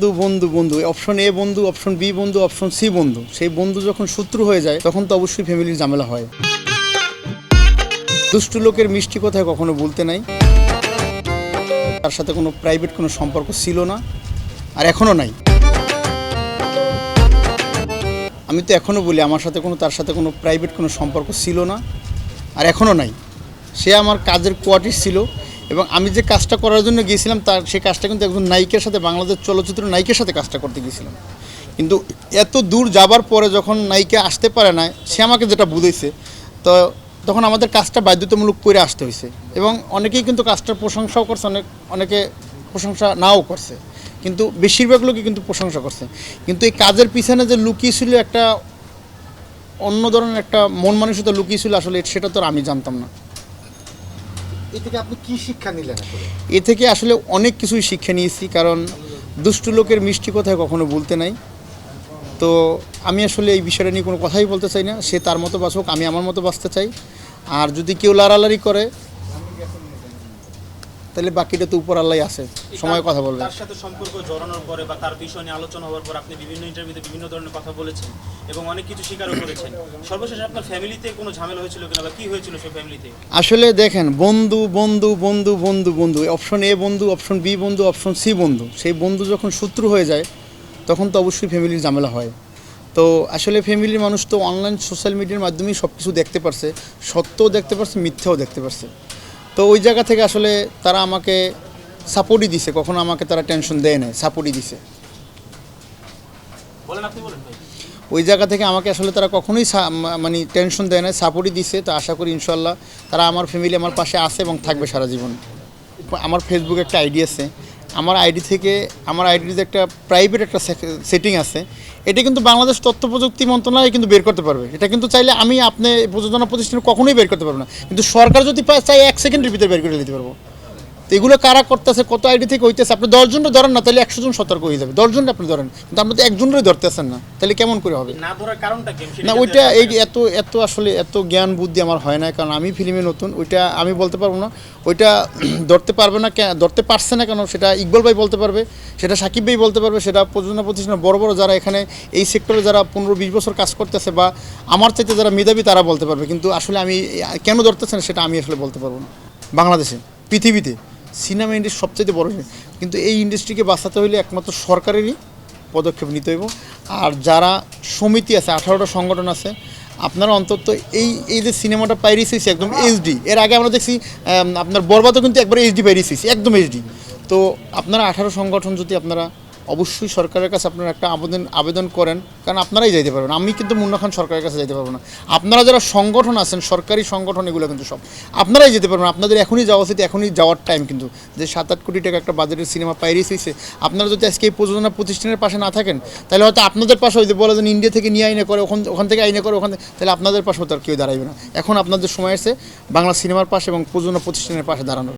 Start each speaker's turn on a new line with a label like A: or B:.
A: বন্ধু বন্ধু বন্ধু অপশন এ বন্ধু, অপশন বি বন্ধু, অপশন সি বন্ধু। সেই বন্ধু যখন শত্রু হয়ে যায় তখন তো অবশ্যই ফ্যামিলির ঝামেলা হয়। দুষ্টু লোকের মিষ্টি কথায় কখনো বলতে নাই। তার সাথে কোনো প্রাইভেট কোনো সম্পর্ক ছিল না, আর এখনও নাই। আমি তো এখনও বলি আমার সাথে তার সাথে কোনো প্রাইভেট কোনো সম্পর্ক ছিল না, আর এখনও নাই। সে আমার কাজের কোয়ার্টিস ছিল, এবং আমি যে কাজটা করার জন্য গিয়েছিলাম সেই কাজটা কিন্তু একজন নায়িকার সাথে, বাংলাদেশ চলচ্চিত্র নায়িকার সাথে কাজটা করতে গিয়েছিলাম। কিন্তু এত দূর যাবার পরে যখন নায়িকা আসতে পারে না, সে আমাকে যেটা বুঝেছে, তো তখন আমাদের কাজটা বাধ্যতামূলক করে আসতে হয়েছে। এবং অনেকেই কিন্তু কাজটার প্রশংসাও করছে, অনেকে প্রশংসা নাও করছে, কিন্তু বেশিরভাগ লোকই কিন্তু প্রশংসা করছে। কিন্তু এই কাজের পিছনে যে লুকিয়েছিল একটা অন্য ধরনের একটা মন মানসিকতা লুকিয়েছিল, আসলে সেটা তো আমি জানতাম না।
B: এ থেকে আপনি কি শিক্ষা নিলেন?
A: এ থেকে আসলে অনেক কিছুই শিক্ষা নিয়েছি, কারণ দুষ্টু লোকের মিষ্টি কথায় কখনো বলতে নাই। তো আমি আসলে এই বিষয়টা নিয়ে কোনো কথাই বলতে চাই না। সে তার মতো বাঁচুক, আমি আমার মতো বাঁচতে চাই। আর যদি কেউ লাড়ালাড়ি করে তাহলে বাকিটা তো উপর আল্লাহ আছে, সময় কথা বলবে।
C: তার সাথে সম্পর্ক জড়ানোর পরে বা তার বিষয় নিয়ে আলোচনা হওয়ার পর আপনি বিভিন্ন ইন্টারভিউতে বিভিন্ন ধরনের কথা বলেছেন এবং অনেক কিছু স্বীকারও করেছেন। সর্বশেষ আপনার ফ্যামিলিতে কোনো ঝামেলা হয়েছিল কিনা বা কি হয়েছিল সেই ফ্যামিলিতে?
A: আসলে দেখেন, বন্ধু বন্ধু বন্ধু বন্ধু বন্ধু অপশন এ বন্ধু, অপশন বি বন্ধু, অপশন সি বন্ধু। সেই বন্ধু যখন শত্রু হয়ে যায় তখন তো অবশ্যই ফ্যামিলির ঝামেলা হয়। তো আসলে ফ্যামিলির মানুষ তো অনলাইন সোশ্যাল মিডিয়ার মাধ্যমেই সব কিছু দেখতে পারছে, সত্যও দেখতে পারছে, মিথ্যাও দেখতে পারছে। তো ওই জায়গা থেকে আসলে তারা আমাকে সাপোর্টই দিছে, কখনো আমাকে তারা টেনশন দেয় না, সাপোর্টই দিছে। ওই জায়গা থেকে আমাকে আসলে তারা কখনোই মানে টেনশন দেয় না, সাপোর্টই দিছে। তো আশা করি ইনশাল্লাহ তারা আমার ফ্যামিলি আমার পাশে আছে এবং থাকবে সারা জীবন। আমার ফেসবুকে একটা আইডি আছে, আমার আইডিতে একটা প্রাইভেট একটা সেটিং আছে। এটা কিন্তু বাংলাদেশ তথ্য প্রযুক্তি মন্ত্রণালয় কিন্তু বের করতে পারবে। এটা কিন্তু চাইলে আমি আপনি প্রযোজনা প্রতিষ্ঠানে কখনোই বের করতে পারবো না, কিন্তু সরকার যদি চাই 1 সেকেন্ডের ভিতরে বের করে দিতে পারবো। তো এগুলো কারা করতেছে, কত আইডি থেকে হইতেছে, আপনি 10 জনও ধরেন না, তাহলে 100 জন সতর্ক হয়ে যাবে। 10 জন আপনি ধরেন, কিন্তু আপনি তো একজনেরই ধরতেছেন না, তাহলে কেমন করে হবে?
C: না ধরার কারণটা কি?
A: না, ওইটা এই এত আসলে এত জ্ঞান বুদ্ধি আমার হয় না, কারণ আমি ফিল্মে নতুন। ওইটা আমি বলতে পারবো না। ওইটা ধরতে পারবে না, ধরতে পারছে না কেন সেটা ইকবাল ভাই বলতে পারবে, সেটা সাকিব ভাই বলতে পারবে, সেটা প্রযোজনা প্রতিষ্ঠানে বড় বড় যারা এখানে এই সেক্টরে যারা 15-20 বছর কাজ করতেছে বা আমার চাইতে যারা মেধাবী তারা বলতে পারবে। কিন্তু আসলে আমি কেন ধরতেছে না সেটা আমি আসলে বলতে পারবো না। বাংলাদেশে, পৃথিবীতে সিনেমা ইন্ডাস্ট্রি সবচেয়ে বড়, কিন্তু এই ইন্ডাস্ট্রিকে বাঁচাতে হলে একমাত্র সরকারেরই পদক্ষেপ নিতে হইব। আর যারা সমিতি আছে, 18টা সংগঠন আছে, আপনারা অন্তত এই যে সিনেমাটা পাইরিস হয়েছে একদম এইচডি। এর আগে আমরা দেখছি আপনার বরবাদও কিন্তু একবার এইচডি পাইরিস হয়েছে, একদম এইচডি। তো আপনারা 18 সংগঠন যদি আপনারা অবশ্যই সরকারের কাছে আপনারা একটা আবেদন করেন, কারণ আপনারাই যাইতে পারবেন। আমি কিন্তু মুন্না খান সরকারের কাছে যাইতে পারবো না। আপনারা যারা সংগঠন আছেন, সরকারি সংগঠন, এগুলো কিন্তু সব আপনারাই যেতে পারবেন। আপনাদের এখনই যাওয়া উচিত, এখনই যাওয়ার টাইম। কিন্তু যে 7-8 কোটি টাকা একটা বাজেটের সিনেমা পাইরিস হয়েছে, আপনারা যদি আজকে এই প্রযোজনা প্রতিষ্ঠানের পাশে না থাকেন, তাহলে হয়তো আপনাদের পাশে হয়তো বলে যেন ইন্ডিয়া থেকে নিয়ে আইনে করে, ওখান থেকে আইনে করে, তাহলে আপনাদের পাশেও তার কেউ দাঁড়াইবে না। এখন আপনাদের সময় আছে বাংলা সিনেমার পাশে এবং প্রযোজনা প্রতিষ্ঠানের পাশে দাঁড়ানোর।